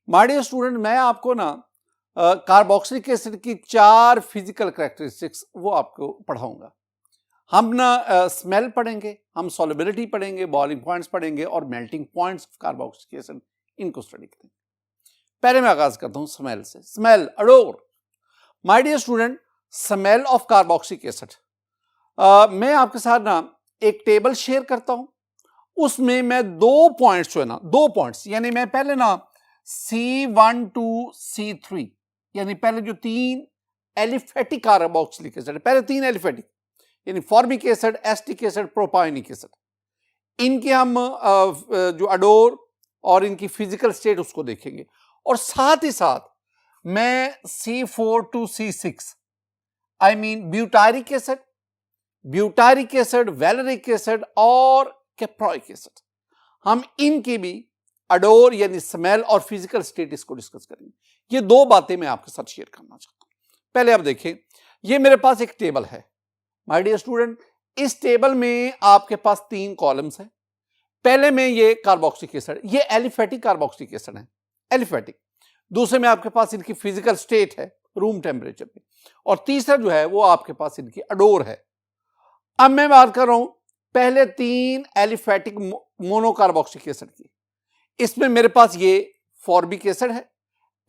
My dear student, मैं आपको ना कार्बोक्सिलिक एसिड की 4 फिजिकल कैरेक्टरिस्टिक्स वो आपको पढ़ाऊंगा। हम ना स्मेल पढ़ेंगे, हम सॉल्युबिलिटी पढ़ेंगे, बॉइलिंग पॉइंट्स पढ़ेंगे और melting points of carboxylic acid, इनको स्टडी करेंगे। पहले मैं आगाज करता हूं स्मेल से। Smell, odour. My dear student, smell of carboxylic acid, मैं आपके साथ ना एक टेबल शेयर करता हूं। उसमें मैं 2 पॉइंट्स जो है ना, 2 पॉइंट्स यानी मैं पहले ना C1 to C3 यानी पहले जो 3 एलिफेटिक कार्बोक्सिलिक एसिड, पहले 3 एलिफेटिक यानी formic acid, acetic acid, propionic acid, इनके हम जो अडोर और इनकी फिजिकल स्टेट उसको देखेंगे। और साथ ही साथ मैं C4 to C6 I mean butyric acid, valeric acid और कैप्रोइक एसिड, हम इनकी भी अडोर यानी स्मेल और फिजिकल स्टेटस को डिस्कस करेंगे। ये 2 बातें मैं आपके साथ शेयर करना चाहता हूं। पहले आप देखें, ये मेरे पास एक टेबल है माय डियर स्टूडेंट। इस टेबल में आपके पास 3 कॉलम्स हैं। पहले में ये कार्बोक्सिलिक एसिड, ये एलिफेटिक कार्बोक्सिलिक एसिड है, एलिफेटिक। दूसरे में आपके पास इनकी फिजिकल स्टेट है रूम टेम्परेचर पे, और तीसरा जो है वो आपके पास इनकी अडोर है। अब मैं बात कर रहा हूं पहले 3 एलिफेटिक मोनोकार्बोक्सिलिक एसिड की। इसमें मेरे पास ये फॉर्मिक एसिड है,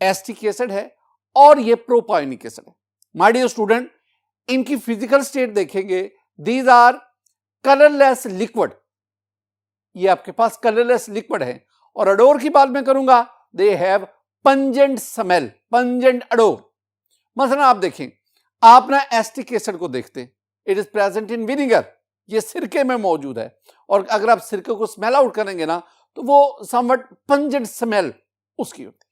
एस्टिक एसिड है और ये प्रोपायोनिक एसिड है। माय डियर स्टूडेंट, इनकी फिजिकल स्टेट देखेंगे, दीज आर कलरलेस लिक्विड, ये आपके पास कलरलेस लिक्विड है। और अडोर की बात मैं करूंगा, they have pungent smell, pungent adore. मसलन आप देखें, आप ना एस्टिक एसिड को देखते हैं, it is present in vinegar, ये सिरके में मौजूद है। और अगर आप सिरके को स्मेल आउट करेंगे ना तो वो समवट पंजेंट स्मेल उसकी होती है।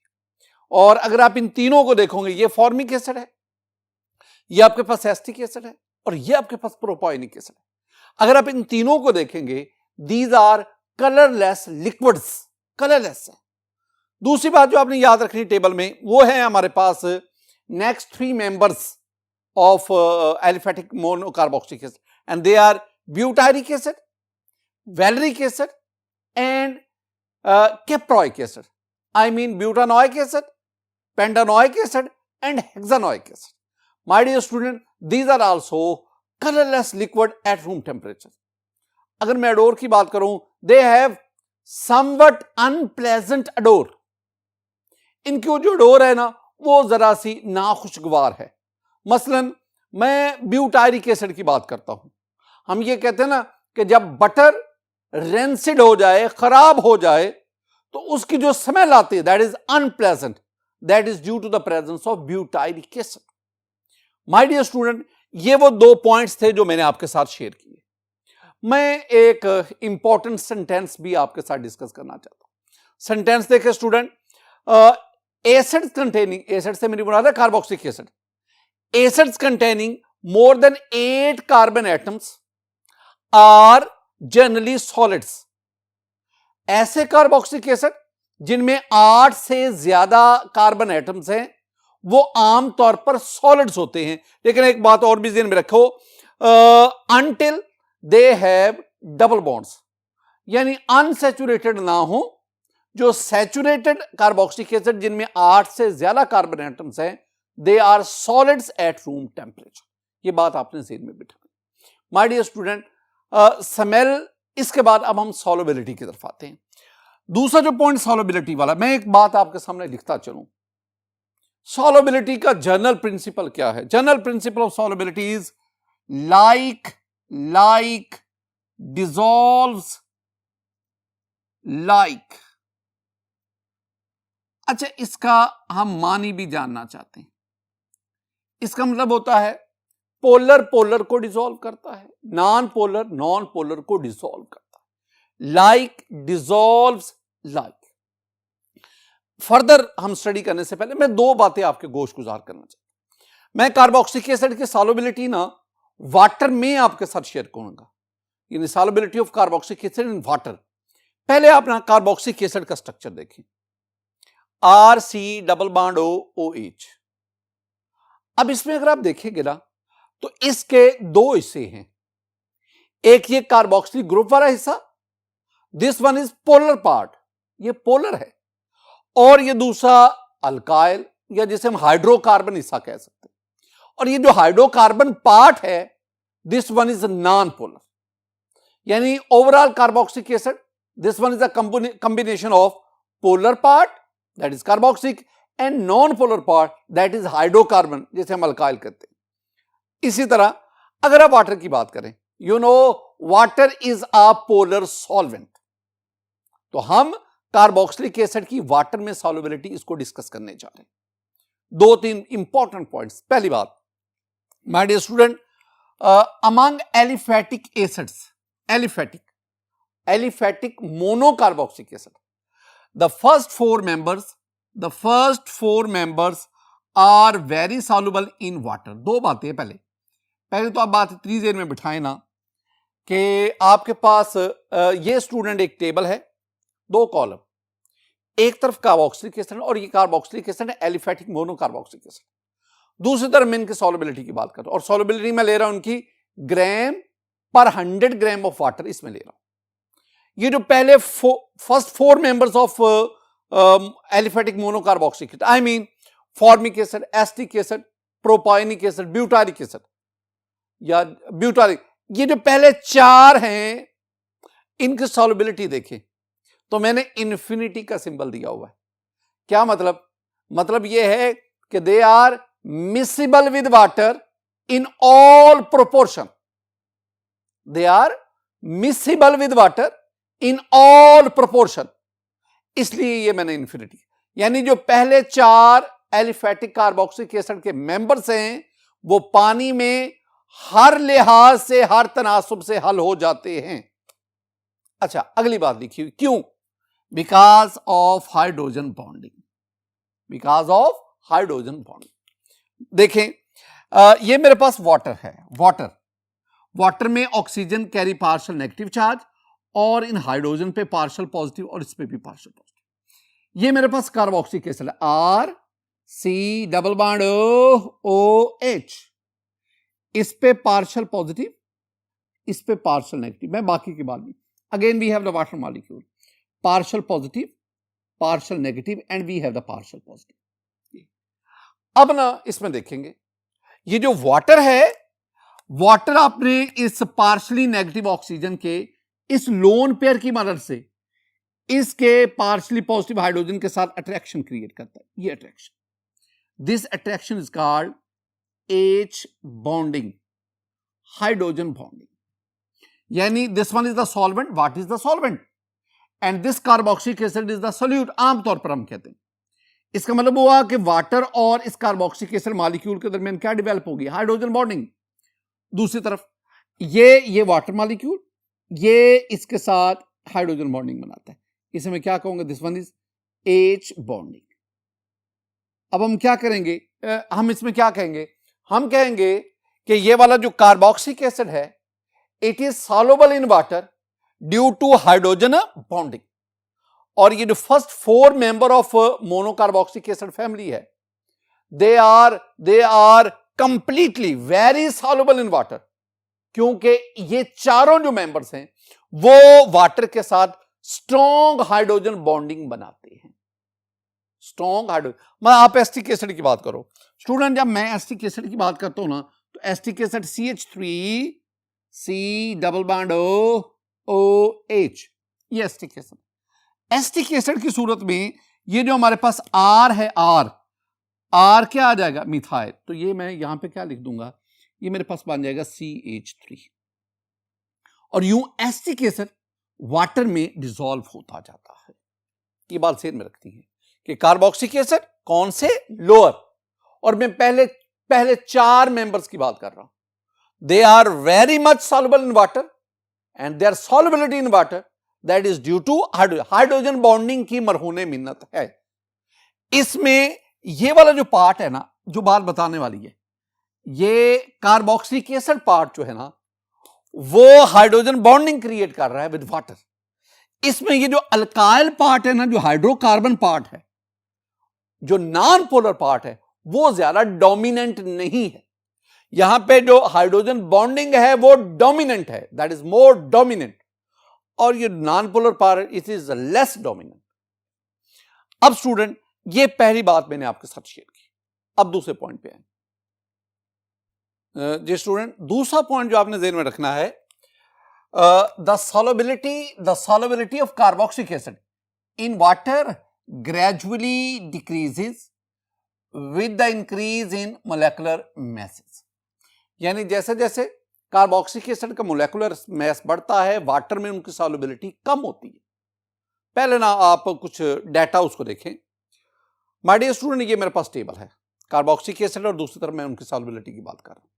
और अगर आप इन तीनों को देखोगे, ये फॉर्मिक एसिड है, ये आपके पास एस्टिक एसिड है और ये आपके पास प्रोपायोनिक एसिड है। अगर आप इन तीनों को देखेंगे, these are colourless liquids, colourless है। दूसरी बात जो आपने याद रखनी टेबल में, वो है हमारे पास next 3 members of aliphatic monocarboxylic acid, and they are butyric acid, valeric acid and caproic acid. I mean butanoic acid, pentanoic acid and hexanoic acid. My dear student, these are also colorless liquid at room temperature. अगर मैं adore की बात करूं, they have somewhat unpleasant odor. इनकी जो adore है ना वो जरा सी नाखुशगवार है। मसलन मैं ब्यूटारिक एसिड की बात करता हूं। हम ये कहते हैं ना कि जब बटर रेंसिड हो जाए, खराब हो जाए, तो उसकी जो स्मेल आती है that is unpleasant, that is due to the presence of butyric acid. My dear student, ये वो 2 पॉइंट्स थे जो मैंने आपके साथ शेयर किए। मैं एक इंपॉर्टेंट सेंटेंस भी आपके साथ डिस्कस करना चाहता हूं। सेंटेंस देखे स्टूडेंट, एसिड्स कंटेनिंग, एसिड से मेरी मुराद है carboxylic acid, acids containing more than 8 carbon atoms are generally solids. ऐसे कार्बोक्सिलिक एसिड जिनमें 8 से ज्यादा कार्बन एटम्स हैं वो आमतौर पर सॉलिड्स होते हैं। लेकिन एक बात और भी ध्यान में रखो, until they have double bonds, यानी अनसैचुरेटेड ना हो। जो सैचुरेटेड कार्बोक्सिलिक एसिड जिनमें 8 से ज्यादा कार्बन एटम्स हैं, they are solids at room temperature. ये बात आपने ध्यान में बिठानी। माय डियर स्टूडेंट, स्मेल, इसके बाद अब हम सॉल्युबिलिटी की तरफ आते हैं। दूसरा जो पॉइंट सॉल्युबिलिटी वाला, मैं एक बात आपके सामने लिखता चलूं। सॉल्युबिलिटी का जनरल प्रिंसिपल क्या है? General principle of solubility is like dissolves like. अच्छा, इसका हम मानी भी जानना चाहते हैं। इसका मतलब होता है पोलर पोलर को डिसॉल्व करता है, नॉन पोलर नॉन पोलर को डिसॉल्व करता है। Like dissolves like. फर्दर हम स्टडी करने से पहले मैं 2 बातें आपके गोश गुजार करना चाहता हूं। मैं कार्बोक्सिलिक एसिड की सॉल्युबिलिटी ना वाटर में आपके साथ शेयर करूंगा, यानी solubility of carboxylic acid in water. पहले आप ना कार्बोक्सिलिक एसिड का स्ट्रक्चर देखें, RC+OH। अब इसमें अगर आप देखेंगे ना तो इसके 2 हिस्से हैं। एक ये कार्बोक्सिलिक ग्रुप वाला हिस्सा, this one is polar part, ये पोलर है। और ये दूसरा अल्काइल, या जिसे हम हाइड्रोकार्बन हिस्सा कह सकते हैं। और ये जो हाइड्रोकार्बन पार्ट है, this one is non polar, यानी overall carboxylic acid, this one is a combination of polar part that is carboxylic and non polar part that is hydrocarbon, जिसे हम अल्काइल कहते हैं। इसी तरह अगर आप वाटर की बात करें, you know water is a polar solvent, तो हम कार्बोक्सिलिक एसिड की वाटर में सॉल्युबिलिटी इसको डिस्कस करने जा रहे हैं। दो तीन इंपॉर्टेंट पॉइंट्स। पहली बात, my dear student, among aliphatic acids, aliphatic monocarboxylic acid, the first four members are very soluble in water। दो बातें हैं। पहले तो आप बात इतनी देर में बिठाए ना कि आपके पास ये स्टूडेंट एक टेबल है, दो कॉलम, एक तरफ कार्बोक्सिलिक एसिड और ये कार्बोक्सिलिक एसिड है एलिफेटिक मोनोकार्बोक्सिलिक एसिड, दूसरी तरफ मैं इनकी सॉल्युबिलिटी की बात करता हूं और सॉल्युबिलिटी में ले रहा हूं उनकी ग्राम पर 100 ग्राम ऑफ वाटर, इसमें ले रहा हूं। ये जो पहले first four members of aliphatic monocarboxylic acid, I mean formic acid, acetic acid, propionic acid, butyric acid या ब्यूटारिक, ये जो पहले चार हैं इनकी सॉल्युबिलिटी देखें तो मैंने इन्फिनिटी का सिंबल दिया हुआ है। क्या मतलब ये है कि they are miscible with water in all proportion, they are miscible with water in all proportion, इसलिए ये मैंने इन्फिनिटी, यानी जो पहले चार एलिफेटिक कार्बोक्सिलिक एसिड के मेंबर्स हैं वो पानी में हर लिहाज से, हर तनासुब से हल हो जाते हैं। अच्छा, अगली बात लिखी, क्यों? Because of hydrogen bonding, because of hydrogen bonding. देखें, ये मेरे पास वाटर है, वाटर में oxygen carry partial negative charge और इन हाइड्रोजन पे पार्शियल पॉजिटिव और इस पे भी पार्शियल पॉजिटिव। ये मेरे पास carboxylic acid R C double bond O H, इस पे पार्शियल पॉजिटिव, इस पे पार्शियल नेगेटिव। मैं बाकी की बात नहीं, again we have the water molecule, partial positive, partial negative and we have the partial positive. अब ना इसमें देखेंगे ये जो वाटर है, वाटर आपने इस पार्शियली नेगेटिव ऑक्सीजन के इस लोन पेयर की मदद से इसके पार्शियली पॉजिटिव हाइड्रोजन के साथ अट्रैक्शन क्रिएट करता है। ये attraction, this attraction is called H bonding, hydrogen bonding, यानी this one is the solvent, what is the solvent and this carboxylic acid is the solute, आमतौर पर हम कहते हैं। इसका मतलब हुआ कि वाटर और इस कार्बोक्सिलिक एसिड मॉलिक्यूल के दरमियान क्या डेवलप होगी? Hydrogen bonding. दूसरी तरफ ये वाटर मॉलिक्यूल, ये इसके साथ हाइड्रोजन बॉन्डिंग बनाता है, इसे मैं क्या कहूंगा? This one is H bonding. अब हम क्या करेंगे? हम इसमें क्या कहेंगे? हम कहेंगे कि ये वाला जो कार्बोक्सिलिक एसिड है it is soluble in water due to hydrogen bonding, और ये जो first four member of monocarboxylic acid family है they are completely very soluble in water, क्योंकि ये चारों जो मेंबर्स हैं वो वाटर के साथ स्ट्रॉन्ग हाइड्रोजन बॉन्डिंग बनाते हैं। स्ट्रॉन्ग हाइड्रोजन, मैं आप एस्टिक एसिड की बात करो स्टूडेंट, जब मैं एस्टिक एसिड की बात करता हूं ना तो acetic acid CH3 C double bond OH, ये एस्टिक एसिड। एस्टिक एसिड की सूरत में ये जो हमारे पास R है, R क्या आ जाएगा? मिथाइल। तो ये मैं यहां पे क्या लिख दूंगा? ये मेरे पास बन जाएगा CH3, और यूं एस्टिक एसिड वाटर में डिसॉल्व होता जाता है। ये बात सेम में रखती है कि कार्बोक्सिलिक एसिड कौन से? लोअर, और मैं पहले चार मेंबर्स की बात कर रहा हूं। They are very much soluble in water and their solubility in water that is due to hydrogen bonding की मरहूने मिन्नत है। इसमें ये वाला जो पार्ट है ना, जो बात बताने वाली है, ये कार्बोक्सिलिक एसिड पार्ट जो है ना वो हाइड्रोजन बॉन्डिंग क्रिएट कर रहा है विद वाटर। इसमें ये जो अल्काइल पार्ट है ना, जो हाइड्रोकार्बन पार्ट है, जो नॉन पोलर पार्ट है, वो ज्यादा डोमिनेंट नहीं है। यहां पे जो हाइड्रोजन बॉन्डिंग है वो डोमिनेंट है, दैट इज मोर डोमिनेंट, और ये non polar part it is less dominant. अब स्टूडेंट, ये पहली बात मैंने आपके साथ शेयर की। अब दूसरे पॉइंट पे आए जी स्टूडेंट, दूसरा पॉइंट जो आपने ध्यान में रखना है, the solubility of carboxylic acid in water gradually decreases with the increase in molecular message. यानी जैसे जैसे कार्बोक्सिलिक एसिड का मोलेकुलर मैस बढ़ता है, वाटर में उनकी सॉल्युबिलिटी कम होती है। पहले ना आप कुछ डाटा उसको देखें। माय डियर स्टूडेंट, ये मेरे पास टेबल है, कार्बोक्सिलिक एसिड और दूसरी तरफ मैं उनकी सॉल्युबिलिटी की बात कर रहा हूं।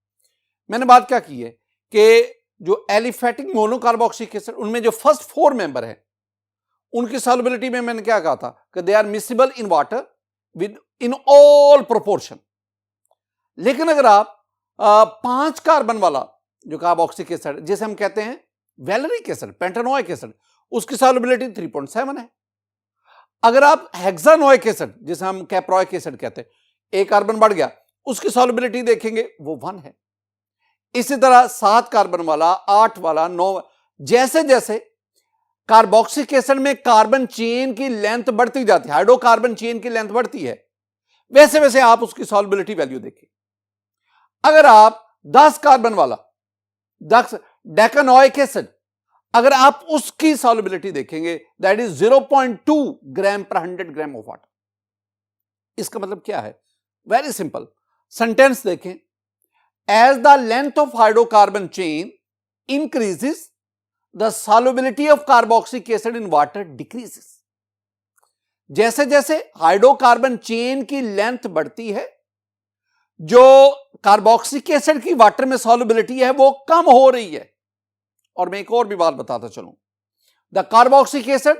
मैंने बात क्या की है कि जो एलिफेटिक मोनोकार्बोक्सिलिक एसिड, उनमें जो फर्स्ट 4 मेंबर है, उनकी सॉल्युबिलिटी में मैंने क्या कहा था कि they are miscible in water with in all proportion. लेकिन अगर आप 5 कार्बन वाला जो कार्बोक्सिलिक एसिड, जिसे हम कहते हैं वैलेरिक एसिड, पेंटानोइक एसिड, उसकी सॉल्युबिलिटी 3.7 है। अगर आप हेक्सानोइक एसिड, जिसे हम कैप्रोइक एसिड कहते हैं, एक कार्बन बढ़ गया, उसकी सॉल्युबिलिटी देखेंगे वो 1 है। इसी तरह 7 कार्बन वाला, 8 वाला, 9, जैसे जैसे कार्बोक्सिलिक एसिड में कार्बन चेन की लेंथ बढ़ती जाती है, हाइड्रोकार्बन चेन की लेंथ बढ़ती है, वैसे वैसे आप उसकी सॉल्युबिलिटी वैल्यू देखें। अगर आप 10 कार्बन वाला, 10 डेकानोइक एसिड, अगर आप उसकी सॉल्युबिलिटी देखेंगे, दैट इज 0.2 ग्राम पर 100 ग्राम ऑफ वाटर। इसका मतलब क्या है? वेरी सिंपल, सेंटेंस देखें, as the length of hydrocarbon chain increases the solubility of carboxylic acid in water decreases. जैसे जैसे हाइड्रोकार्बन चेन की लेंथ बढ़ती है, जो कार्बोक्सिलिक एसिड की वाटर में सॉल्युबिलिटी है वो कम हो रही है। और मैं एक और भी बात बताता चलूं, the carboxylic acid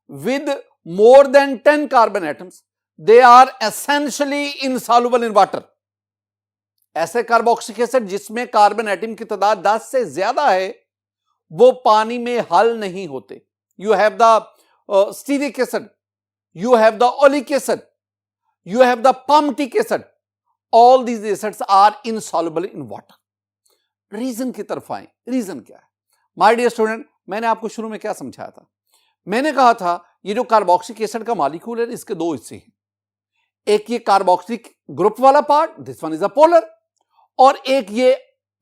with more than 10 carbon atoms, they are essentially insoluble in water. ऐसे कार्बोक्सिलिक एसिड जिसमें कार्बन एटम की तादाद 10 से ज्यादा है, वो पानी में हल नहीं होते। You have the stearic acid, you have the oleic acid, you have the palmitic acid, all these acids are insoluble in water. Reason की तरफ आए, रीजन क्या है? माय डियर स्टूडेंट, मैंने आपको शुरू में क्या समझाया था? मैंने कहा था ये जो कार्बोक्सिलिक एसिड का मॉलिक्यूल है, इसके 2 हिस्से हैं। एक ये कार्बोक्सिलिक ग्रुप वाला part, this one is a polar, और एक ये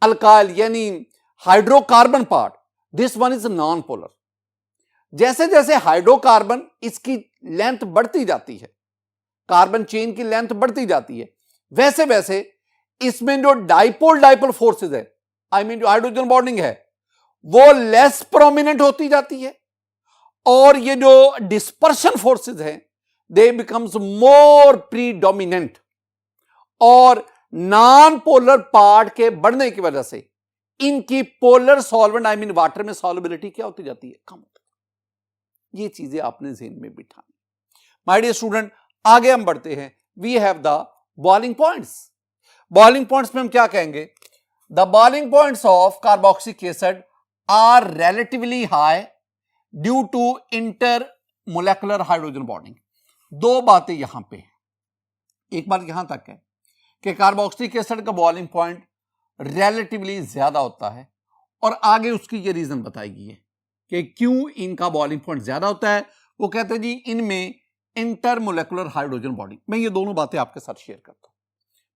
अल्काइल यानी hydrocarbon part, this one is non polar. जैसे जैसे हाइड्रोकार्बन इसकी लेंथ बढ़ती जाती है, कार्बन चेन की लेंथ बढ़ती जाती है, वैसे वैसे इसमें जो डाइपोल डाइपोल फोर्सेस है, आई मीन जो हाइड्रोजन बॉन्डिंग है, वो लेस प्रोमिनेंट होती जाती है, और ये जो डिस्पर्शन फोर्सेस हैं, दे बिकम्स मोर प्रीडोमिनेंट, और नॉन पोलर पार्ट के बढ़ने की वजह से इनकी polar solvent I mean water में सॉल्युबिलिटी क्या होती जाती है? कम होती है। ये चीजें आपने ज़हन में बिठानी। माय डियर स्टूडेंट, आगे हम बढ़ते हैं। We have the boiling points. Boiling points में हम क्या कहेंगे? The boiling points of carboxylic acid are relatively high due to inter molecular hydrogen bonding. 2 बातें यहां पे हैं। एक बात यहां तक है कि कार्बोक्सिलिक एसिड का बॉइलिंग पॉइंट रिलेटिवली ज्यादा होता है, और आगे उसकी ये रीजन बताई गई है कि क्यों इनका बॉइलिंग पॉइंट ज्यादा होता है। वो कहते हैं जी इनमें इंटरमोलेकुलर हाइड्रोजन बॉन्डिंग। मैं ये दोनों बातें आपके साथ शेयर करता हूं।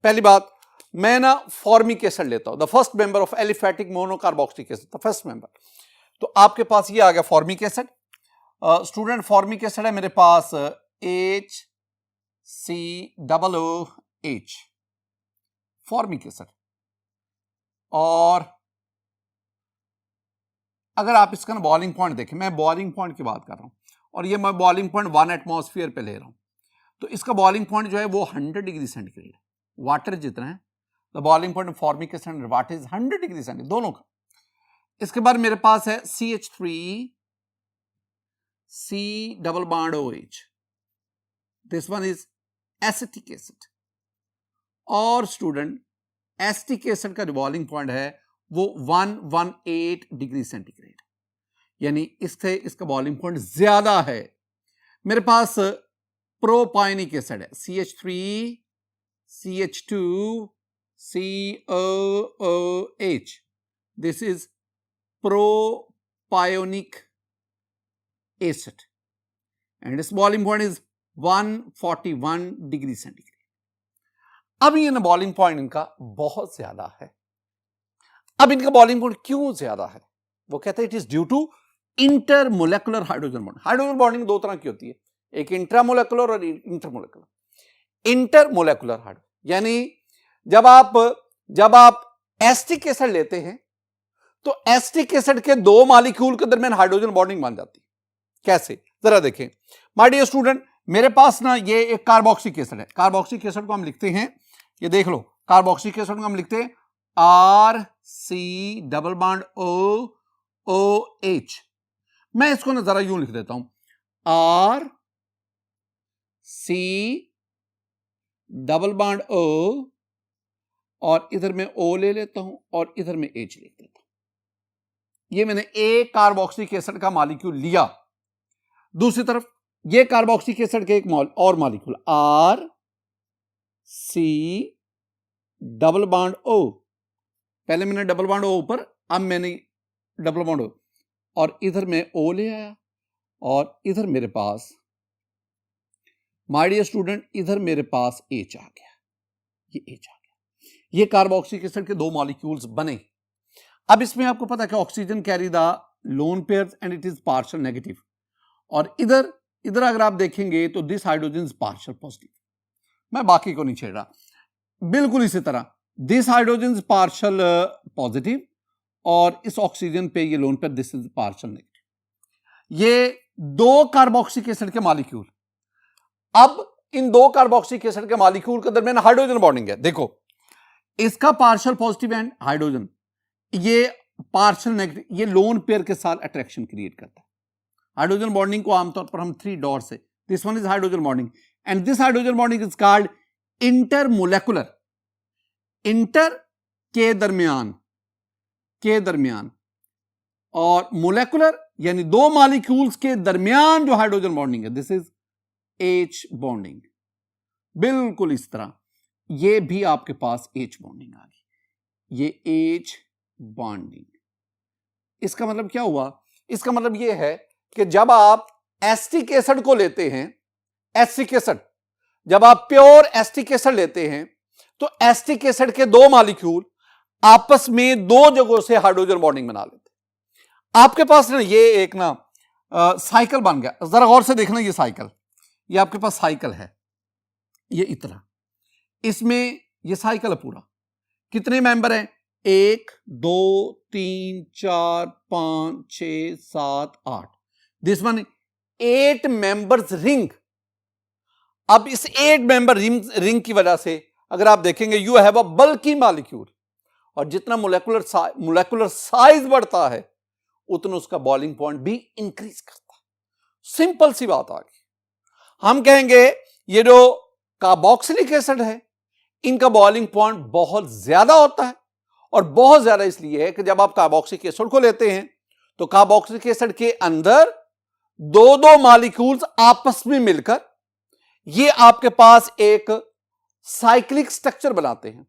पहली बात, मैं ना फॉर्मिक एसिड लेता हूं, the first member of aliphatic monocarboxylic acid, the first member. तो आपके पास ये आ गया formic acid. Student, formic acid है मेरे पास HCOOH, फॉर्मिक एसिड। और अगर आप इसका बॉइलिंग पॉइंट देखें, मैं बॉइलिंग पॉइंट की बात कर रहा हूं, और ये मैं बॉइलिंग पॉइंट 1 एटमॉस्फेयर पे ले रहा हूं, तो इसका बॉइलिंग पॉइंट जो है वो 100 डिग्री सेंटीग्रेड, वाटर जितना है। The boiling point formic acid water is 100 degree centigrade, दोनों का। इसके बाद मेरे पास है CH3C double bond OH, this one is acetic acid. और स्टूडेंट, एसिटिक एसिड का जो बॉइलिंग पॉइंट है वो 118 डिग्री सेंटीग्रेड, यानी इससे इसका बॉइलिंग पॉइंट ज्यादा है। मेरे पास प्रोपाइनिक एसिड है, CH3CH2COOH, this is propionic acid, and its boiling point is 141 degree centigrade. अब ये ना बॉइलिंग पॉइंट इनका बहुत ज्यादा है। अब इनका बॉइलिंग पॉइंट क्यों ज्यादा है? वो कहते हैं it is due to intermolecular hydrogen bonding. Hydrogen bonding दो तरह की होती है, एक इंट्रामोलेकुलर और इंटरमोलेकुलर। इंटरमोलेकुलर हाइड्रोजन यानी जब आप एसिटिक एसिड लेते हैं तो एसिटिक एसिड के दो मॉलिक्यूल के दरमियान हाइड्रोजन बॉन्डिंग बन जाती है। कैसे? जरा देखें माय डियर स्टूडेंट, मेरे पास ना ये एक कार्बोक्सिलिक एसिड है। कार्बोक्सिलिक एसिड को हम लिखते हैं, ये देख लो, कार्बोक्सिलिक एसिड को हम लिखते हैं RC डबल बॉन्ड OOH। मैं इसको ना जरा यूं लिख देता हूं, RC डबल बॉन्ड O, और इधर में O ले लेता हूं और इधर में H लिख देता हूं। ये मैंने एक कार्बोक्सिलिक एसिड का मॉलिक्यूल लिया। दूसरी तरफ ये कार्बोक्सिलिक एसिड के एक और molecule RC double bond O। पहले मैंने डबल बॉन्ड O ऊपर, अब मैंने डबल बॉन्ड O, और इधर में O ले आया और इधर मेरे पास, माय डियर स्टूडेंट, इधर मेरे पास H आ गया। ये H आ गया। ये कार्बोक्सिलिक एसिड के दो मॉलिक्यूल्स बने। अब इसमें आपको पता है कि oxygen carry the lone pairs and it is partial negative, और इधर अगर आप देखेंगे तो this hydrogen is partial positive. मैं बाकी को नहीं छेड़ रहा। बिल्कुल इसी तरह this hydrogen is partial positive और इस ऑक्सीजन पे ये lone pair this is partial negative. ये दो कार्बोक्सिलिक एसिड के मॉलिक्यूल। अब इन दो कार्बोक्सिलिक एसिड के मॉलिक्यूल के दरमियान हाइड्रोजन बॉन्डिंग है। देखो, इसका पार्शियल पॉजिटिव एंड हाइड्रोजन, ये पार्शियल नेगेटिव, ये लोन पेयर के साथ अट्रैक्शन क्रिएट करता है। हाइड्रोजन बॉन्डिंग को आमतौर पर हम 3 डॉट से, this one is hydrogen bonding and this hydrogen bonding is called intermolecular. Inter के दरमियान और मोलेकुलर यानी दो मॉलिक्यूल्स के दरमियान जो हाइड्रोजन बॉन्डिंग है, दिस इज H बॉन्डिंग। बिल्कुल इस तरह ये भी आपके पास H बॉन्डिंग आ गई, ये H बॉन्डिंग। इसका मतलब क्या हुआ? इसका मतलब ये है कि जब आप एसिटिक एसिड को लेते हैं, एसिटिक एसिड, जब आप प्योर एसिटिक एसिड लेते हैं तो एसिटिक एसिड के दो मॉलिक्यूल आपस में दो जगहों से हाइड्रोजन बॉन्डिंग बना लेते हैं। आपके पास ना ये एक ना साइकिल बन गया। जरा गौर से देखना, ये साइकिल, ये आपके पास साइकिल है, ये इतना, इसमें ये साइकिल है पूरा। कितने मेंबर हैं? 1 2 3 4 5 6 7 8। This one 8 members ring. अब इस 8 मेंबर रिंग की वजह से अगर आप देखेंगे you have a bulky molecule, और जितना मोलेकुलर साइज बढ़ता है उतना उसका बॉइलिंग पॉइंट भी इंक्रीज करता है। सिंपल सी बात आ गई। हम कहेंगे ये जो कार्बोक्सिलिक एसिड है इनका बॉइलिंग पॉइंट बहुत ज्यादा होता है, और बहुत ज्यादा इसलिए है कि जब आप कार्बोक्सिलिक एसिड को लेते हैं तो कार्बोक्सिलिक एसिड के अंदर दो मॉलिक्यूल्स आपस में मिलकर ये आपके पास एक साइक्लिक स्ट्रक्चर बनाते हैं।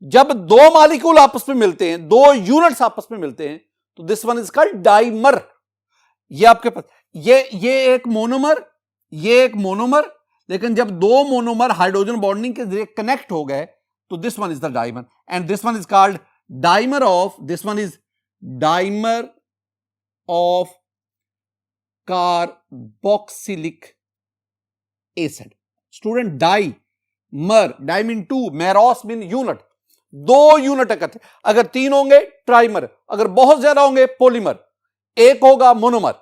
जब दो मॉलिक्यूल आपस में मिलते हैं, दो यूनिट्स आपस में मिलते हैं, तो this one is called dimer. ये आपके पास ये एक मोनोमर, ये एक मोनोमर, लेकिन जब दो मोनोमर हाइड्रोजन बॉन्डिंग के जरिए कनेक्ट हो गए तो this one is the dimer, and this one is called dimer of, this one is dimer of carboxylic acid. Student, dimer, di mean 2, meros mean unit, दो unit इकट्ठे। अगर 3 होंगे trimer, अगर बहुत ज्यादा होंगे पॉलीमर, एक होगा मोनोमर।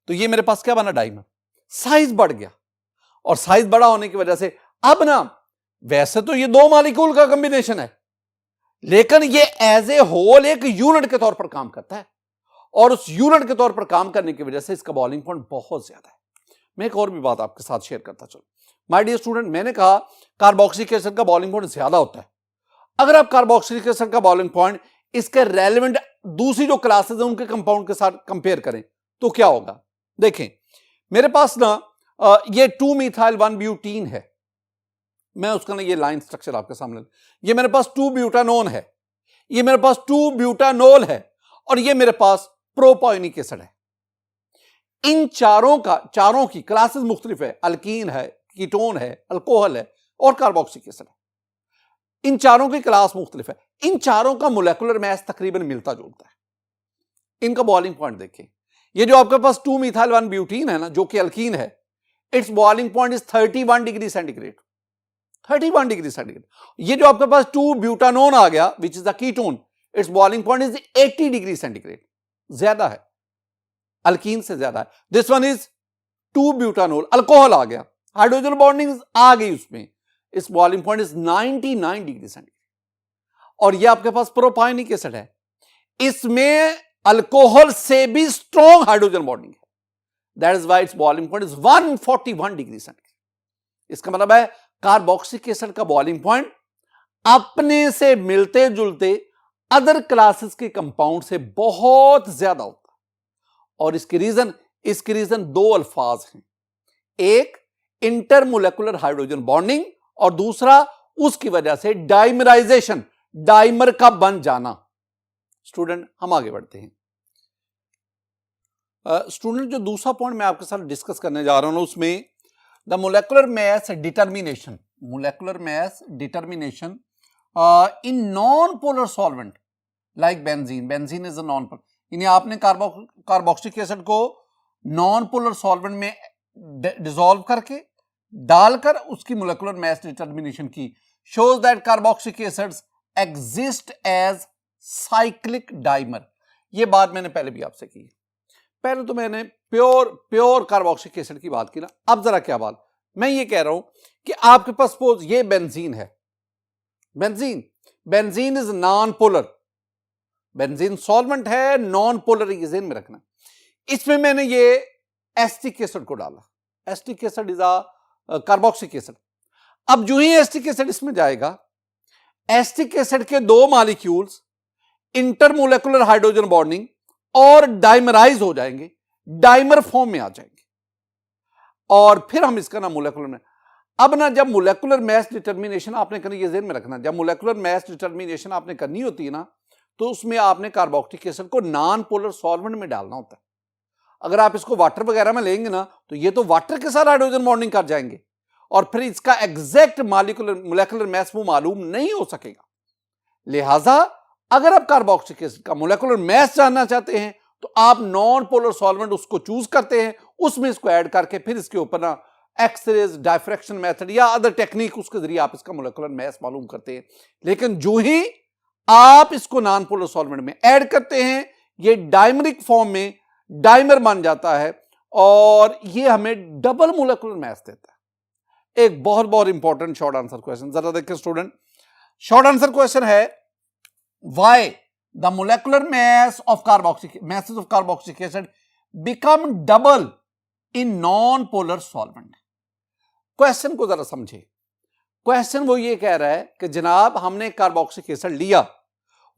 तो ये मेरे पास क्या बना? डाइमर। साइज बढ़ गया, और साइज बड़ा होने की वजह से अब ना, वैसे तो ये दो मॉलिक्यूल का कॉम्बिनेशन है, लेकिन ये एज ए होल एक यूनिट के तौर पर काम करता है, और उस यूनिट के तौर पर काम करने की वजह से इसका बॉइलिंग पॉइंट बहुत ज्यादा है। मैं एक और भी बात आपके साथ शेयर करता चलो। माय डियर स्टूडेंट, मैंने कहा कार्बोक्सिलिक एसिड का बॉइलिंग पॉइंट ज्यादा होता है। अगर आप कार्बोक्सिलिक एसिड का बॉइलिंग पॉइंट इसके रेलेवेंट दूसरी जो क्लासेस हैं उनके कंपाउंड के साथ कंपेयर करें तो क्या होगा? देखें, मेरे पास ना ये 2 मिथाइल 1 ब्यूटीन है। मैं उसका ना ये लाइन स्ट्रक्चर आपके सामने, ये मेरे पास 2 ब्यूटानोन है, ये मेरे पास 2 ब्यूटानोल है, और ये मेरे पास प्रोपायोनिक एसिड है। इन चारों की क्लासेस मुख्तलिफ है, अल्कीन है, कीटोन है, अल्कोहल है और कार्बोक्सिलिक एसिड है। इन चारों की क्लास मुख्तलिफ है, इन चारों का मोलेकुलर मास तकरीबन मिलता जुलता है। इनका बॉइलिंग पॉइंट देखिए, ये जो आपके पास 2 मिथाइल 1 ब्यूटीन है ना, जो कि अल्कीन है, its boiling point is 31 degree centigrade, 31 degree centigrade. ये जो आपके पास 2 ब्यूटानोन आ गया which is the ketone, its boiling point is 80 degree centigrade, ज्यादा है, अल्कीन से ज्यादा है। This one is 2 butanol, alcohol आ गया, हाइड्रोजन बॉन्डिंग आ गई उसमें, its boiling point is 99 degree centigrade. और ये आपके पास प्रोपायोनिक एसिड है, इसमें अल्कोहल से भी स्ट्रॉन्ग हाइड्रोजन बॉन्डिंग है, that is why it's boiling point is 141 degree centigrade. इसका मतलब है कार्बोक्सिलिक एसिड का बॉइलिंग पॉइंट अपने से मिलते जुलते अदर क्लासेस के कंपाउंड से बहुत ज्यादा होता है। और इसकी रीजन 2 अल्फाज हैं, एक इंटरमोलेकुलर हाइड्रोजन बॉन्डिंग और दूसरा उसकी वजह से डाइमराइजेशन, डाइमर का बन जाना। स्टूडेंट हम आगे बढ़ते हैं। स्टूडेंट जो दूसरा पॉइंट मैं आपके साथ डिस्कस करने जा रहा हूं उसमें the molecular mass determination, molecular mass determination in non polar solvent like benzene, benzene is a non polar, यानी आपने कार्बोक्सिलिक एसिड को नॉन पोलर सॉल्वेंट में डिसॉल्व करके डालकर उसकी मोलेकुलर मास डिटर्मिनेशन की, shows that carboxylic acids exist as cyclic dimer. ये बात मैंने पहले भी आपसे की, पहले तो मैंने प्योर कार्बोक्सिलिक एसिड की बात की ना, अब जरा क्या बात, मैं ये कह रहा हूं कि आपके पास सपोज ये बेंजीन है, benzene is non polar, benzene solvent है, नॉन पोलर, ये ज़हन में रखना। इसमें मैंने ये एसिटिक एसिड को डाला, acetic acid is a carboxylic acid. अब जो ही एसिटिक एसिड इसमें जाएगा, एसिटिक एसिड के 2 मॉलिक्यूल्स इंटरमोलेकुलर हाइड्रोजन बॉन्डिंग और डाइमराइज हो जाएंगे, डाइमर फॉर्म में आ जाएंगे, और फिर हम इसका नाम मोलेकुलर में। अब ना जब मोलेकुलर मास डिटर्मिनेशन आपने करनी, ये ज़हन में रखना, जब मोलेकुलर मास डिटर्मिनेशन आपने करनी होती है ना, तो उसमें आपने कार्बोक्सिलिक एसिड को नॉन पोलर सॉल्वेंट में डालना होता है। अगर आप इसको वाटर वगैरह में लेंगे ना, तो ये तो वाटर के साथ हाइड्रोजन बॉन्डिंग कर जाएंगे और फिर इसका एग्जैक्ट मोलेकुलर मास वो मालूम नहीं हो सकेगा। लिहाजा अगर आप कार्बोक्सिलिक एसिड का मोलेकुलर मास जानना चाहते हैं तो आप नॉन पोलर सॉल्वेंट उसको चूज करते हैं, उसमें इसको ऐड करके फिर इसके ऊपर ना एक्सरेज, डायफ्रैक्शन मेथड या अदर टेक्निक, उसके जरिए आप इसका मोलेकुलर मास मालूम करते हैं। लेकिन जो ही आप इसको नॉन पोलर सॉल्वेंट में ऐड करते हैं, ये डाइमरिक फॉर्म में डाइमर बन जाता है और ये हमें डबल मोलेकुलर मास देता है। एक बहुत इंपॉर्टेंट शॉर्ट आंसर क्वेश्चन जरा देखिए स्टूडेंट, शॉर्ट आंसर क्वेश्चन है why the molecular mass of carboxylic acid become double in non polar solvent. Question को जरा समझे, क्वेश्चन वो ये कह रहा है कि जनाब हमने कार्बोक्सिलिक एसिड लिया,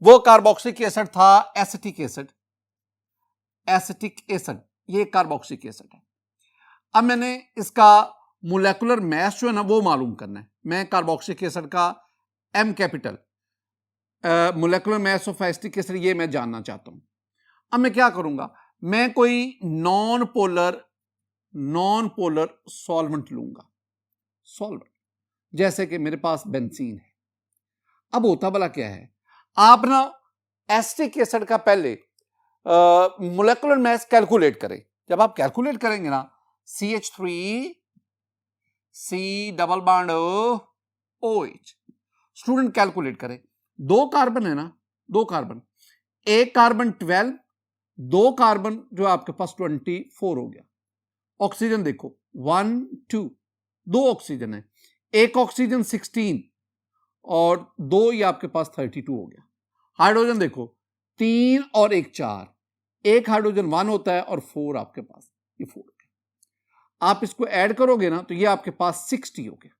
वो कार्बोक्सिलिक एसिड था एसिटिक एसिड, ये कार्बोक्सिलिक एसिड है। अब मैंने इसका मोलेकुलर मास जो है ना वो मालूम करना है। मैं कार्बोक्सिलिक एसिड का M capital molecular mass of acetic acid ये मैं जानना चाहता हूं। अब मैं क्या करूंगा, मैं कोई नॉन पोलर सॉल्वेंट लूंगा, सॉल्वेंट जैसे कि मेरे पास बेंजीन है। अब होता भला क्या है, आप ना एसिटिक एसिड का पहले मोलेकुलर मास कैलकुलेट करें। जब आप कैलकुलेट करेंगे ना, CH3 C double bond OH, student calculate करें, 2 कार्बन है ना, 2 कार्बन, एक कार्बन 12, 2 कार्बन जो आपके पास 24 हो गया। ऑक्सीजन देखो 1 2, 2 ऑक्सीजन है, एक ऑक्सीजन 16 और 2 ये आपके पास 32 हो गया। हाइड्रोजन देखो 3 और 1 4, एक हाइड्रोजन 1 होता है और 4 आपके पास, ये 4 हो गया। आप इसको ऐड करोगे ना तो ये आपके पास 60 हो गया।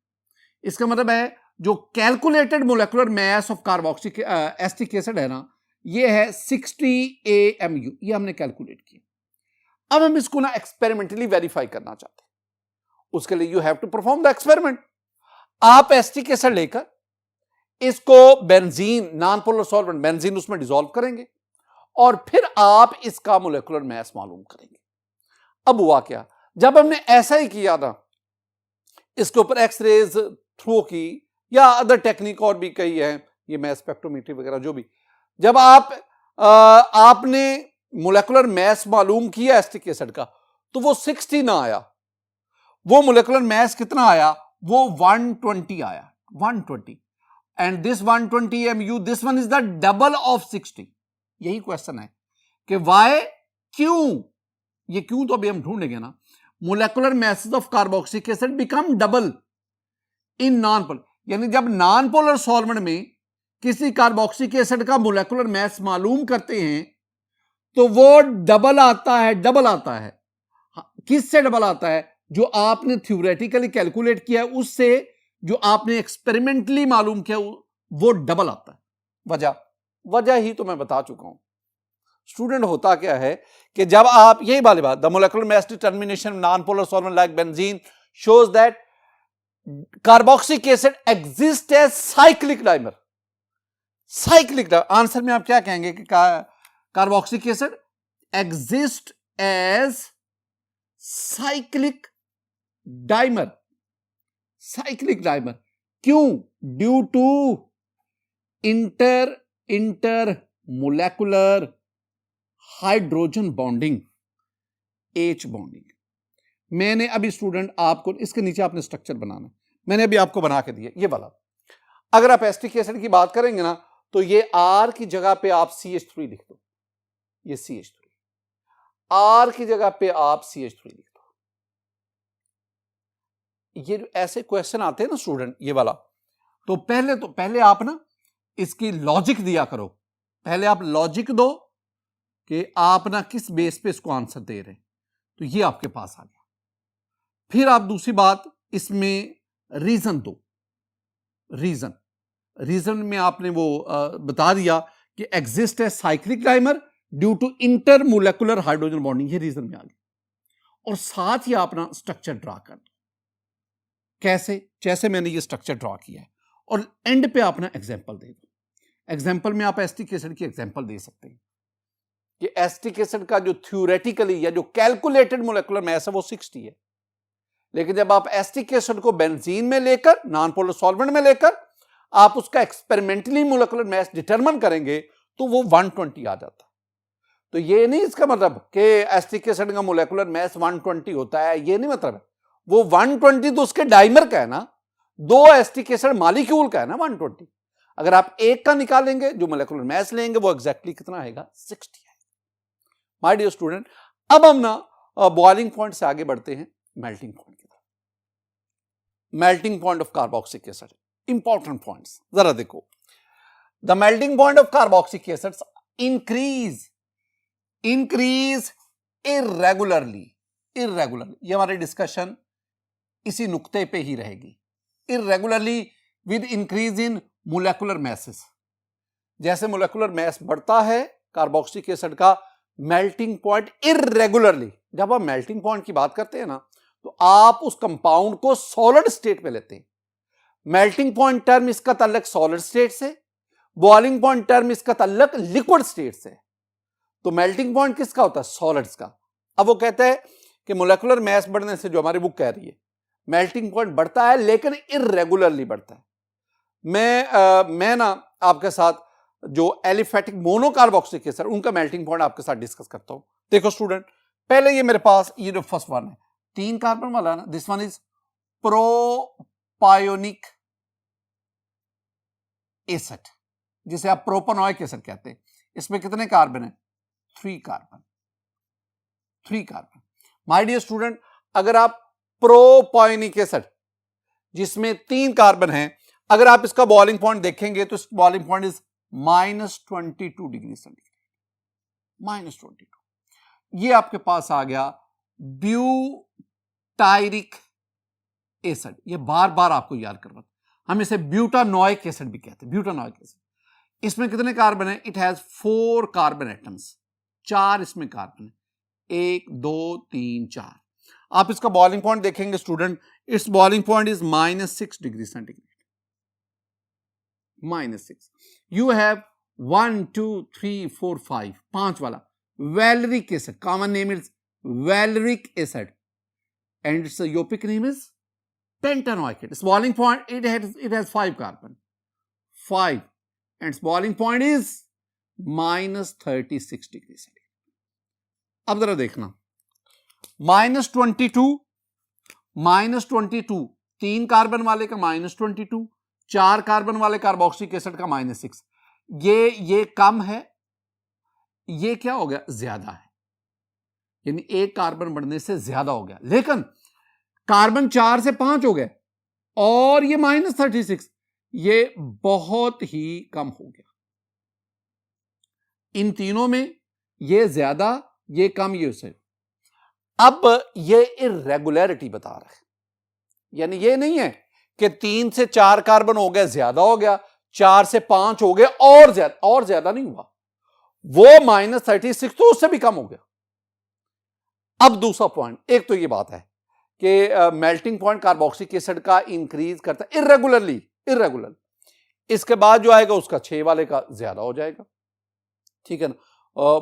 इसका मतलब है जो calculated molecular mass of carboxylic acetic acid है ना, ये है 60 AMU, ये हमने कैलकुलेट किया। अब हम इसको ना एक्सपेरिमेंटली वेरीफाई करना चाहते हैं, उसके लिए you have to perform the experiment. आप एसिटिक एसिड लेकर इसको benzene, non polar solvent benzene, उसमें डिसॉल्व करेंगे और फिर आप इसका मोलेकुलर मास मालूम करेंगे। अब हुआ क्या, जब हमने ऐसा ही किया ना, इसके ऊपर एक्सरेज थ्रो की या अदर टेक्निक और भी कई है, ये मैस स्पेक्ट्रोमेट्री वगैरह जो भी। जब आपने मोलेकुलर मैस मालूम किया एसिटिक एसिड का, तो वो 60 ना आया, वो मोलेकुलर मैस कितना आया, वो 120 आया, 120। And this 120 MU, this one is the double of 60। यही क्वेश्चन है कि वाई, क्यों, ये क्यों तो अभी हम ढूंढेंगे ना। Molecular message of carboxylic acid become double in non polar, यानी जब नॉन पोलर सॉल्वेंट में किसी कार्बोक्सिलिक एसिड का मोलेकुलर मैस मालूम करते हैं तो वो डबल आता है, डबल आता है। किससे डबल आता है? जो आपने थ्योरेटिकली कैलकुलेट किया है उससे, जो आपने एक्सपेरिमेंटली मालूम किया वो डबल आता है। वजह ही तो मैं बता चुका हूं स्टूडेंट। होता क्या है कि जब आप, यही वाली बात, the molecular mass determination non polar solvent like benzene shows that carboxylic acid exist as cyclic dimer. Cyclic answer में आप क्या कहेंगे कि carboxylic acid exist as cyclic dimer. Cyclic dimer क्यों? Due to inter molecular hydrogen bonding, H bonding. मैंने अभी student आपको, इसके नीचे आपने स्ट्रक्चर बनाना, मैंने अभी आपको बना के दिया ये वाला। अगर आप एसिटिक एसिड की बात करेंगे ना, तो ये R की जगह पे आप CH3 लिख दो, ये CH3, R की जगह पे आप CH3 लिख दो। ये ऐसे क्वेश्चन आते हैं ना स्टूडेंट, ये वाला, तो पहले आप ना इसकी लॉजिक दिया करो। पहले आप लॉजिक दो कि आप ना किस बेस पे इसको आंसर दे रहे हैं, तो ये आपके पास आ गया। फिर आप दूसरी बात इसमें रीजन दो। रीजन में आपने वो बता दिया कि एग्जिस्ट है cyclic dimer due to inter molecular hydrogen bonding, ये रीजन में आ गया। और साथ ही आप ना स्ट्रक्चर ड्रा कर दो, कैसे, जैसे मैंने ये स्ट्रक्चर ड्रा किया है, और एंड पे आप ना एग्जाम्पल दे दो। एग्जाम्पल में आप एसिटिक एसिड की एग्जाम्पल दे सकते हैं कि एसिटिक एसिड का जो थ्योरेटिकली या जो कैलकुलेटेड मोलेकुलर मैस है वो 60 है, लेकिन जब आप एसिटिक एसिड को बेंजीन में लेकर, नॉन पोलर सॉल्वेंट में लेकर आप उसका एक्सपेरिमेंटली मोलेकुलर मैस डिटरमिन करेंगे तो वो 120 आ जाता है। तो ये नहीं इसका मतलब कि एसिटिक एसिड का मोलेकुलर मैस 120 होता है, ये नहीं मतलब है। वो 120 तो उसके डाइमर का है ना, दो एसिटिक एसिड मॉलिक्यूल का है ना 120। अगर आप एक का निकालेंगे, जो मोलेकुलर मैस लेंगे, वो एग्जैक्टली कितना आएगा, 60 है। माय डियर स्टूडेंट, अब हम ना बॉइलिंग पॉइंट से आगे बढ़ते हैं मेल्टिंग पॉइंट की तरफ। Melting point of carboxylic acid, important points जरा देखो। The melting point of carboxylic acids increase irregularly. ये हमारी डिस्कशन इसी नुक्ते पे ही रहेगी। Irregularly with increase in molecular masses. जैसे मोलेकुलर मैस बढ़ता है कार्बोक्सिलिक एसिड का, मेल्टिंग पॉइंट इर्रेगुलरली। जब आप मेल्टिंग पॉइंट की बात करते हैं ना, तो आप उस कंपाउंड को सॉलिड स्टेट में लेते हैं। मेल्टिंग पॉइंट टर्म इसका ताल्लुक सॉलिड स्टेट से, बॉइलिंग पॉइंट टर्म इसका ताल्लुक लिक्विड स्टेट से। तो मेल्टिंग पॉइंट किसका होता है, सॉलिड्स का। अब वो कहते हैं कि मोलेकुलर मैस बढ़ने से, जो हमारी बुक कह रही है, मेल्टिंग पॉइंट बढ़ता है लेकिन इर्रेगुलरली बढ़ता है। मैं ना आपके साथ जो एलिफेटिक मोनोकार्बोक्सिलिक एसिड, उनका मेल्टिंग पॉइंट आपके साथ डिस्कस करता हूं। देखो स्टूडेंट, पहले ये मेरे पास ये जो फर्स्ट वन है 3 कार्बन वाला ना, this one is propionic acid, जिसे आप प्रोपेनोइक एसिड कहते हैं। इसमें कितने कार्बन है, 3 कार्बन। माय डियर स्टूडेंट, अगर आप प्रोपायोनिक एसिड जिसमें 3 कार्बन है, अगर आप इसका बॉइलिंग पॉइंट देखेंगे तो boiling point is -22 degree centigrade, -22। ये आपके पास आ गया ब्यूटायरिक एसिड। ये बार बार आपको याद करना, हम इसे ब्यूटानोइक एसिड भी कहते हैं, ब्यूटानोइक एसिड। इसमें कितने कार्बन है, इट हैज 4 कार्बन एटम्स, 4 इसमें कार्बन है, 1 2 3 4। आप इसका बॉइलिंग पॉइंट देखेंगे student, its boiling point is -6 degree centigrade, -6। You have 1 2 3 4 5, 5 वाला valeric acid, common name is valeric acid and its IUPAC name is Pentanoic acid. Its boiling point, it has 5 carbon. 5. And its boiling point is -36 degree centigrade. अब जरा देखना, -22, 3 carbon वाले का -22, 4 carbon वाले carboxylic acid का -6. ये कम है, ये क्या हो गया, ज्यादा है, यानी एक कार्बन बढ़ने से ज्यादा हो गया. लेकिन कार्बन 4 से 5 हो गए और ये -36, ये बहुत ही कम हो गया. इन तीनों में ये ज्यादा, ये कम, ये उससे. अब ये इर्रेगुलरिटी बता रहा है, यानी ये नहीं है कि 3 से 4 कार्बन हो गया ज्यादा हो गया, 4 से 5 हो गए और ज्यादा नहीं हुआ, वो -36 तो उससे भी कम हो गया. अब दूसरा पॉइंट, एक तो ये बात है कि मेल्टिंग पॉइंट कार्बोक्सिलिक एसिड का इंक्रीज करता है इर्रेगुलर. इसके बाद जो आएगा उसका 6 वाले का ज्यादा हो जाएगा, ठीक है ना,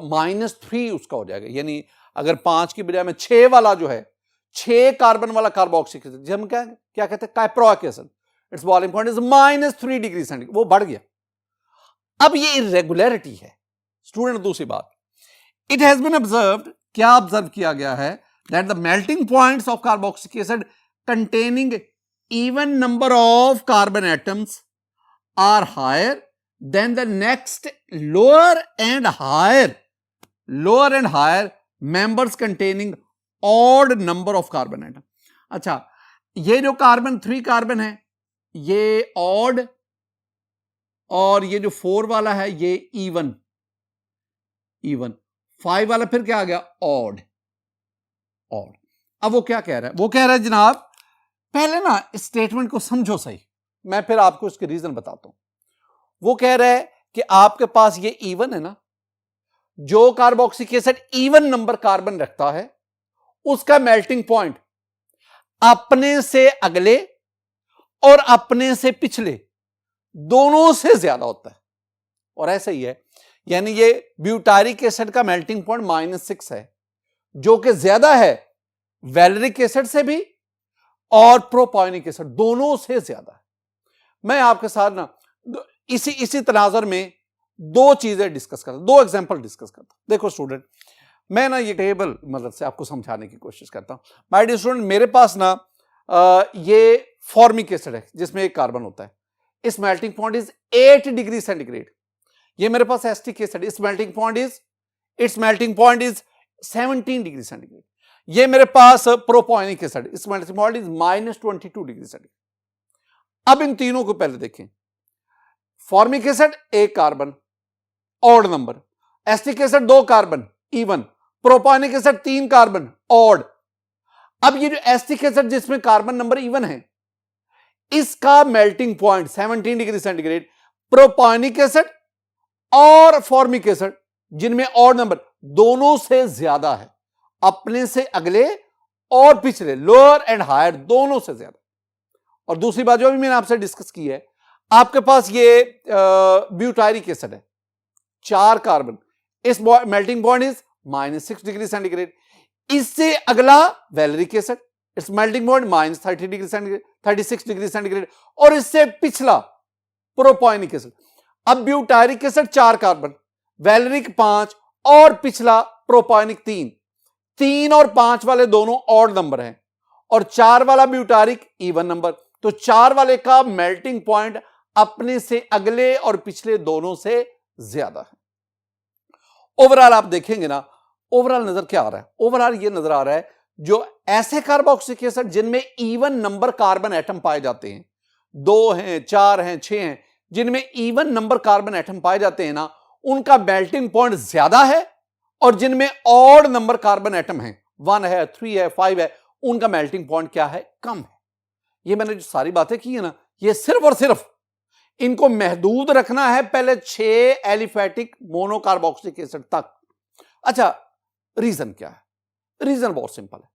-3 उसका हो जाएगा. यानी अगर 5 की बजाय में 6 वाला जो है, 6 कार्बन वाला कार्बोक्सिलिक एसिड, जिसे हम क्या कहते हैं, caproic acid, its boiling point is -3 degree centigrade, वो बढ़ गया. अब ये इर्रेगुलरिटी है स्टूडेंट. दूसरी बात, इट हैज बीन ऑब्जर्व्ड, क्या ऑब्जर्व किया गया है, that the melting points of carboxylic acid containing even number of carbon atoms are higher than the next lower and higher members containing odd number of carbon atom. अच्छा, ये जो carbon 3 carbon है ये odd, और ये जो 4 वाला है ये even, 5 वाला फिर क्या आ गया, odd. अब वो क्या कह रहा है, वो कह रहा है जनाब, पहले ना इस स्टेटमेंट को समझो सही, मैं फिर आपको इसके रीजन बताता हूं. वो कह रहा है कि आपके पास ये इवन है ना, जो carboxylic acid even number carbon रखता है उसका मेल्टिंग पॉइंट अपने से अगले और अपने से पिछले दोनों से ज्यादा होता है. और ऐसा ही है, यानी ये ब्यूटारिक एसिड का मेल्टिंग पॉइंट -6 है, जो कि ज्यादा है वैलेरिक एसिड से भी और प्रोपायोनिक एसिड दोनों से ज्यादा है. मैं आपके साथ ना इसी तनाजर में दो चीजें डिस्कस करता हूं, 2 एग्जांपल डिस्कस करता हूं. देखो स्टूडेंट, मैं ना ये टेबल मदद से आपको समझाने की कोशिश करता हूं. माय डियर स्टूडेंट, मेरे पास ना ये फॉर्मिक एसिड है जिसमें एक कार्बन होता है. Its melting point is 8 degree centigrade. ये मेरे पास acetic acid, its melting point is 17 degree centigrade. ये मेरे पास propionic acid, its melting point is -22 degree centigrade. अब इन तीनों को पहले देखें. Formic acid 1 carbon, odd number. Acetic acid 2 carbon, even. Propionic acid 3 carbon, odd. अब ये जो एसिटिक एसिड जिसमें कार्बन नंबर इवन है, इसका melting point 17 degree centigrade. Propionic acid और फॉर्मिक एसिड जिनमें ऑड नंबर दोनों से ज्यादा है, अपने से अगले और पिछले, लोअर एंड हायर दोनों से ज्यादा. और दूसरी बात जो भी मैंने आपसे डिस्कस की है, आपके पास ये ब्यूटारिक एसिड है, 4 carbon, its melting point is -6 degree centigrade. इससे अगला valeric acid, its melting point -30 degree centigrade, 36 degree centigrade. और इससे पिछला प्रोपायोनिक एसिड. अब ब्यूटारिक एसिड 4 कार्बन, वैलेरिक 5 और पिछला प्रोपायोनिक 3 और 5 वाले दोनों ऑड नंबर हैं और 4 वाला ब्यूटारिक इवन नंबर. तो 4 वाले का मेल्टिंग पॉइंट अपने से अगले और पिछले दोनों से ज्यादा है. ओवरऑल आप देखेंगे ना, ओवरऑल नजर क्या आ रहा है, ओवरऑल ये नजर आ रहा है जो ऐसे कार्बोक्सिलिक एसिड जिनमें इवन नंबर कार्बन एटम पाए जाते हैं, 2 हैं, 4 हैं, 6 हैं, जिनमें इवन नंबर कार्बन एटम पाए जाते हैं ना, उनका मेल्टिंग पॉइंट ज्यादा है. और जिनमें ऑड नंबर कार्बन एटम है, 1 है, 3 है, 5 है, उनका मेल्टिंग पॉइंट क्या है, कम है. ये मैंने जो सारी बातें की है ना, ये सिर्फ और सिर्फ इनको महदूद रखना है पहले 6 एलिफेटिक मोनोकार्बोक्सिलिक एसिड तक. अच्छा, रीजन क्या है? रीजन बहुत सिंपल है.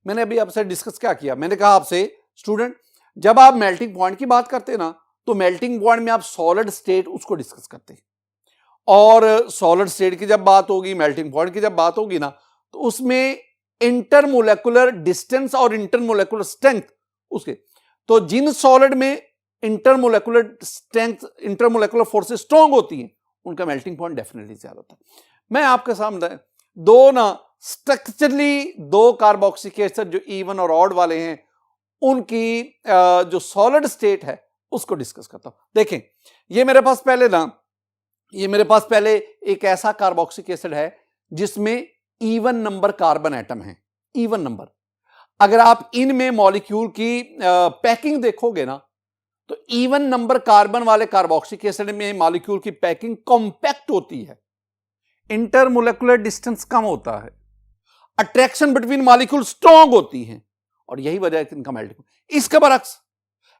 मैंने अभी आपसे डिस्कस क्या किया, मैंने कहा आपसे स्टूडेंट, जब आप मेल्टिंग पॉइंट की बात करते हैं ना, तो मेल्टिंग पॉइंट में आप सॉलिड स्टेट उसको डिस्कस करते हैं. और सॉलिड स्टेट की जब बात होगी, मेल्टिंग पॉइंट की जब बात होगी ना, तो उसमें इंटरमोलेकुलर डिस्टेंस और इंटरमोलेकुलर स्ट्रेंथ उसके, तो जिन सॉलिड में इंटरमोलेकुलर स्ट्रेंथ, इंटरमोलेकुलर फोर्सेस स्ट्रांग होती हैं, उनका मेल्टिंग पॉइंट डेफिनेटली ज्यादा होता है। मैं आपके सामने दो ना स्ट्रक्चरली दो कार्बोक्सिलिक एसिड जो इवन और ऑड वाले हैं, उनकी जो सॉलिड स्टेट है उसको डिस्कस करता हूं। देखें, ये मेरे पास पहले एक ऐसा कार्बोक्सिलिक एसिड है जिसमें इवन नंबर कार्बन एटम है, इवन नंबर। अगर आप इनमें मॉलिक्यूल की पैकिंग देखोगे ना, तो इवन नंबर कार्बन वाले कार्बोक्सिलिक एसिड में मॉलिक्यूल की पैकिंग कॉम्पैक्ट होती है, इंटरमोलेकुलर डिस्टेंस कम होता है, अट्रैक्शन बिटवीन मॉलिक्यूल स्ट्रांग होती है, और यही वजह है कि इनका मेल्टिंग। इसके बरक्स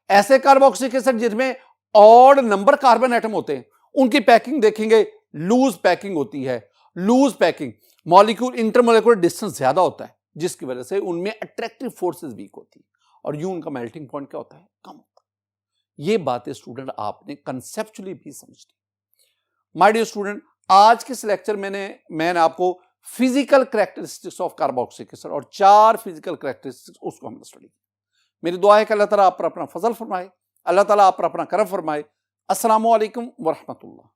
ऐसे कार्बोक्सिलिक एसिड जिसमें ऑड नंबर कार्बन एटम होते हैं, उनकी पैकिंग देखेंगे लूज पैकिंग होती है। लूज पैकिंग, मॉलिक्यूल इंटरमोलेकुलर डिस्टेंस ज्यादा होता है, जिसकी वजह से उनमें अट्रैक्टिव फोर्सेस वीक होती है, और यूं उनका मेल्टिंग पॉइंट क्या होता है, कम होता है। ये बातें स्टूडेंट आपने कंसेप्चुअली भी समझनी। माय डियर स्टूडेंट, आज के इस लेक्चर मैंने आपको physical characteristics of carboxylic acid और 4 फिजिकल कैरेक्टरिस्टिक्स उसको हमने स्टडी किया। मेरी दुआ है कि अल्लाह ताला आप पर अपना फजल फरमाए, अल्लाह ताला आप पर अपना करम फरमाए। अस्सलामु अलैकुम व रहमतुल्लाह।